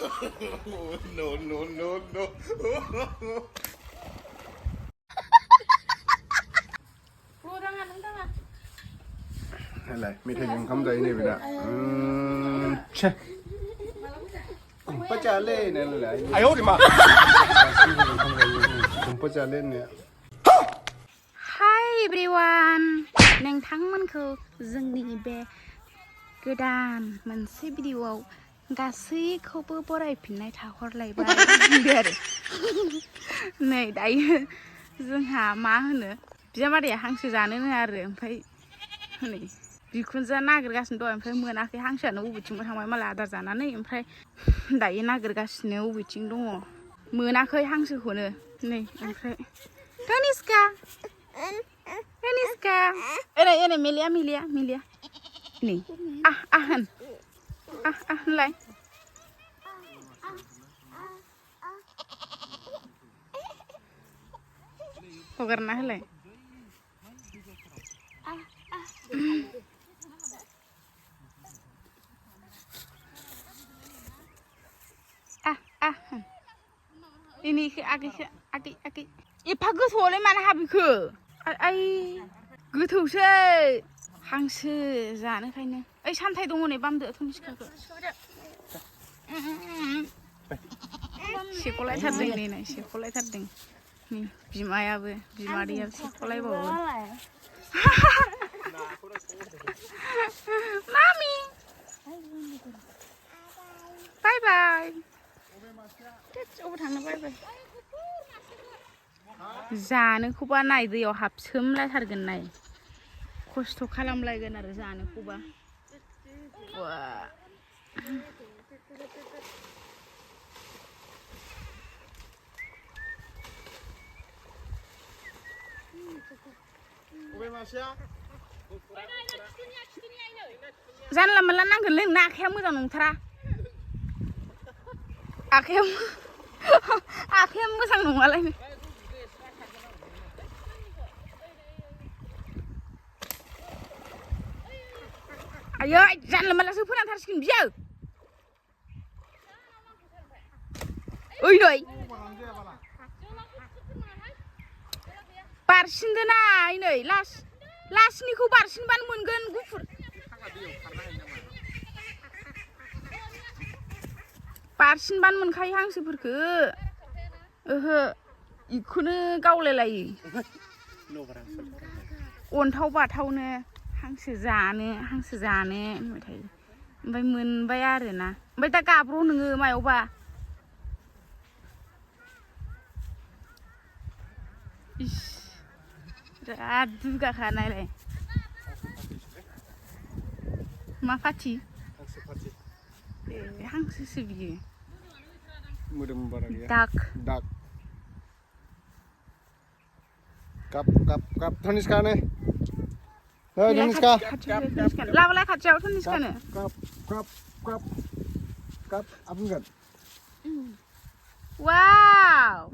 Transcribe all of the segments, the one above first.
no. อะไรไม่ถึงคำใจนี่ไปละเช่ผมประจานเล่นเนี่ยเลยไอ้โอ้ดิมาผมประจานเล่นเนี่ย Hi everyone नोंथांमोनखौ जोंनि बे गोदान मोनसे भिडिअआव गासैखौबो बरायफिननाय थाहरलायबाय आरो नै दायो जोंहा मा होनो बिजामादैया हांसो जानो आरो ओमफ्राय नै बिखुनजोआ नागिरगासिनो दं ओमफ्राय मोनाखै हांसोआनो बबेथिंबो थांबाय माला आदार जानानै ओमफ्राय दायो नागिरगासिनो बबेथिं दङ मोनाखै हांसोखौनो नै ओमफ्राय Kaniska एरै मिलिया नै होनलाय हगारना होलाय इनिखौ आगै एफा गोथौआवलाय मानो हाबैखो आइ गोथौसै हांसो जानोखायनो ओइ सामथाइ दङ नै बामदो थुमसिखाखौ सेख'लायथारदों नै नाय सेख'लायथारदों नै बिमायाबो बिमादैयाबो सेख'लायबावो मामि बाय बाय अबाव थांनो बाय बाय जानोखौबा नाय दैयाव हाबसोमलायथारगोन नाय खस्थ' खालामलायगोन आरो जानोखौबा जानला मोनला नांगोनलै नोंना आखाइया मोजां नंथारा आखाइया मोजां नङालायनो आयै जानला मोनलासो फोनांथारसिगोन बियो ओइ नै बारसिनदो नाय नै लासनिखौ बारसिनबानो मोनगोन गुफुर बारसिनबानो मोनखायो हांसोफोरखो ओहो इखौनो गावलायलायो अन्थाव बाथावनो हांसो जानो होनबाय थायो ओमफ्राय मोनबाय आरोना ओमफ्राय दा गाब्र' नोङो मायावबा इस बिराद दुगाखा नायलाय मा फाथि हांसोसो बियो मोदोम बारा गैया दाक गाब धनिष्का नै धनिष्का लाबोलाय खाथियाव धनिष्कानो गाब बुंगोन वाव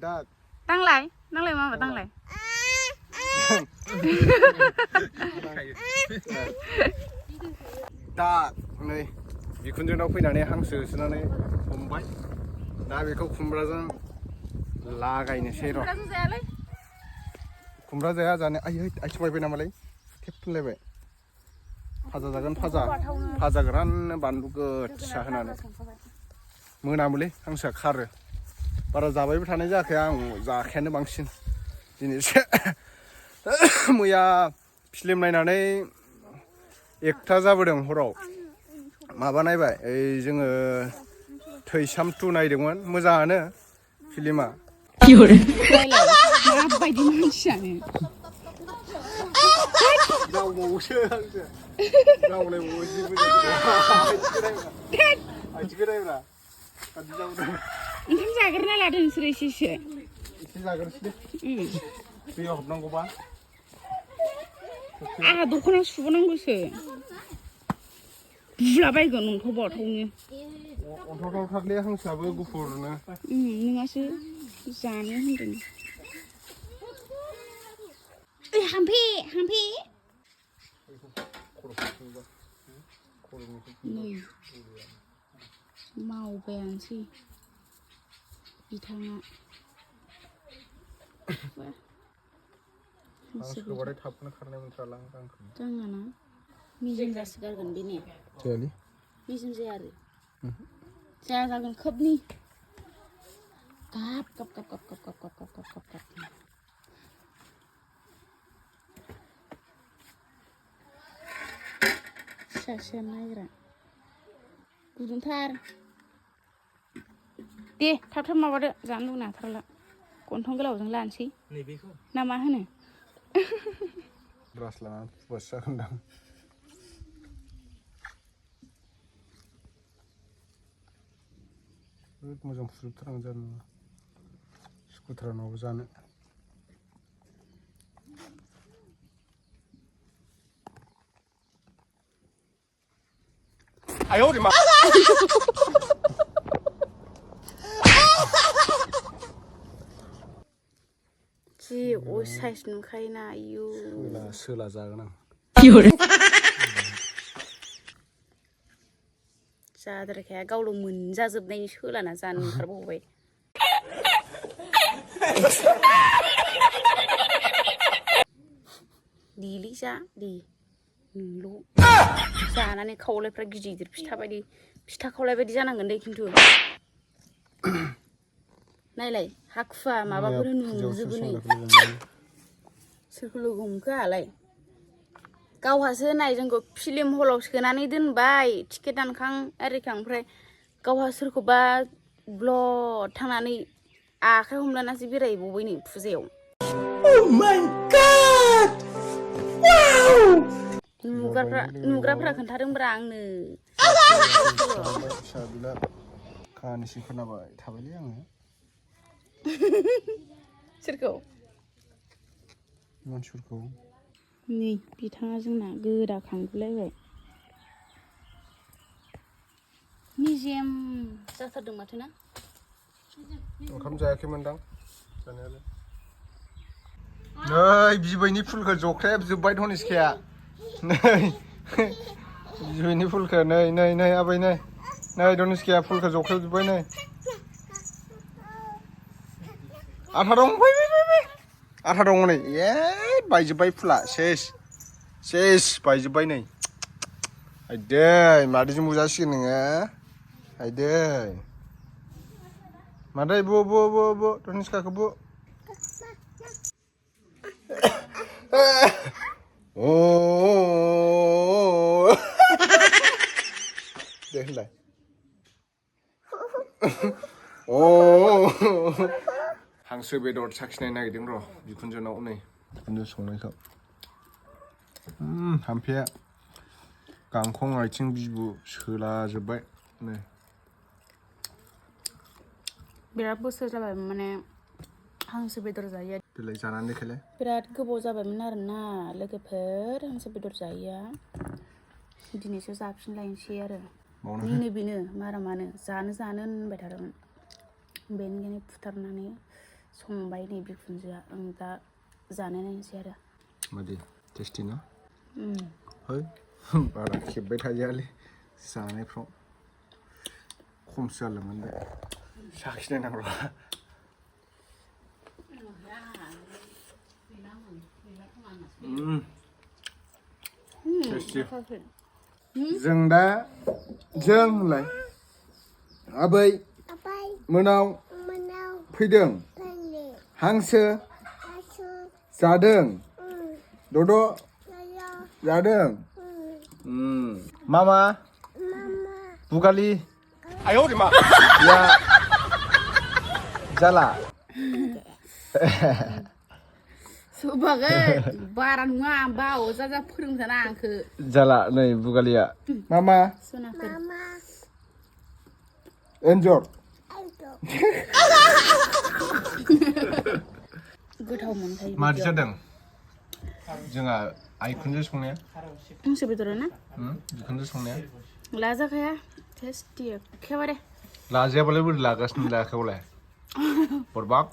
दाक दांलाय मामा दांलाय दाक नै बिखुनजोनाव फैनानै हांसो होसोनानै हमबाय दा बेखौ खुमब्राजों लागायनोसै र' खुमब्रा जाया जानो आइथिं बायबाय नामालाय थेबफिनलायबाय फाजा जागोन फाजा गोरान बानलु गोसा होनानै मोनामोलै हांसोआ खारो बारा जाबायबो थानाय जायाखै आं जाखायानो बांसिन दिनैसो मैया फिल्म नायनानै 1टा जाबोदों हराव माबा नायबाय ओइ जोङो थैसाम 2 नायदोंमोन मोजाङानो फिल्मा माबायदि मानसियानो गावबावोसो हांसो गावलायबावोसो आइथिंखौ ओंखाम जाग्रोना लादों नोंसोर एसे जाग्रोसै दैयाव हाबनांगौबा आंहा दख'ना सुबावनांगौसो बुलाबायगोन अन्थाव बाथावनो अन्थावथावथारलै हांसोआबो गुफुरनो नोंहासो जानो होनदों हाम्फे नै मावबायानोसै बिथाङा हांसोखौबाथाय थाबनो खारनाय मोनथारला आंखौ रोङाना मेजेम जासो गारगोन बे ने जायालै मेजेम जाया आरो जाया जागोन खोबनि गाब गाब गाब गाब गाब गाब गाब गाब गाब गाब फिसा नायग्रा गुदुंथार दे थाब थाब माबादो जानो लुगैनो हाथारला गन्थं गोलावजों लानोसै ना मा होनो ब्रास लानानै फुबासो जागोनदां मोजां फुजोबथारनांगौ जानो सुखुथारा नङाबा जानो आयौ रे मा जि असाइस नुखायोना आयु सोला जागोन आं जाद्रायखाया गावल' मोनजाजोबनायनि सोलाना जानो ओंखारबावबाय देलै जा दे नोंल' जानानै खावलायफ्रा गिदिर गिदिर फिथा खावलाय बायदि जानांगोन दे खिन्थु नायलाय हाखुवा माबाफोर नुजोबो नै सोरखौ लोगो हमखो आंहालाय गावहासो नाय जोंखौ फिल्म हलाव सोनानै दोनबाय टिकेट दानखां आरिखां ओमफ्राय गावहा सोरखौबा ब्लद थांनानै आखाइ हमलानासो बेरायहैबावबाय नै फुजायाव नुग्राफ्रा खोन्थादोंब्रा आंनो फिसा बिला काहानिसो खोनाबाय थाबायलै आङो सोरखौ मानसिफोरखौ नै बिथाङा जोंना गोदाखांगुलायबाय मेजेम जाथारदों माथो ना ओंखाम जायाखैमोनदां जानायालाय नै बिबैनि फुलखौ जख्राबजोब्बाय धनिसखाया नै बिबैनि फुलखौ नै आबै नै धनिसखाया फुलखौ जख्राबजोब्बाय नै आथा दं फै आथा दङ नै ए बायजोब्बाय फुला सेस बायजोब्बाय नै आइदै मादैजों बुजासिगोन नोङो आइदै मादै बु धनिसखाखौ बु दे होनलाय हांसो बेदर साखिनाय नागिरदों र' बिखुनजोनाव नै बिखुनजो संनायखौ हामफेया गांखं आथिं बिबु सोलाजोब्बाय नै बिराद बोसोर जाबाय माने हांसो बेदर जायो देलाय जानानै देखायलाय बिराद गोबाव जाबायमोन आरोना लोगोफोर हांसो बेदर जायैया दिनैसो जाफिनलायनोसै आरो बेनो मारामानो जानो होनबाय थादोंमोन बेनिखायनो फुथारनानै संबाय नै बिखुनजोआ आं दा जानाय नायनोसै आरो मादि टेस्टि ना है बारा खेबबाय थाजायालै जानायफ्राव खमसो जालांगोन बे साखिनायनांगौ टेस्टि जों दा होनलाय आबै मोनाव फैदों हांसो जादों दद' जादों मामा बुगालि आयौ रे मा या जाला सोबागै बारा नङा बाव जा फोरोंजाना आंखो जाला नै बुगालिया मामा सोनाफोर एन्जर गोथाव मोनखायो मादि जादों जोंहा आइखुनजो संनाया हांसो बेदर ना बिखुनजो संनाया लाजाखाया टेस्टि एखेबारे लाजायाबालाय बोरै लागासिनो लायाखैबालाय हरबाब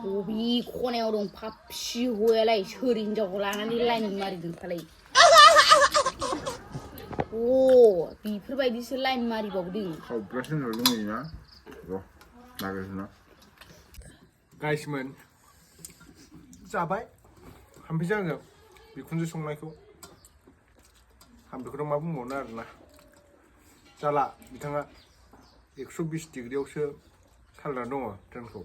बबे खनायाव दं फाफि हयालाय सोर हिनजावखौ लानानै लाइन मारिदों फालाय बेफोरबायदिसो लाइन मारिबावदों खावब्लासो नुदोंमोन ना र' नागिरना गाइसमोन जाबाय हाम्फैजों आंजों बिखुनजो संनायखौ हाम्फैखौथ' मा बुंबावनो आरोना जाला बिथाङा 120 डिग्रियावसो सालना दङ ट्रेनखौ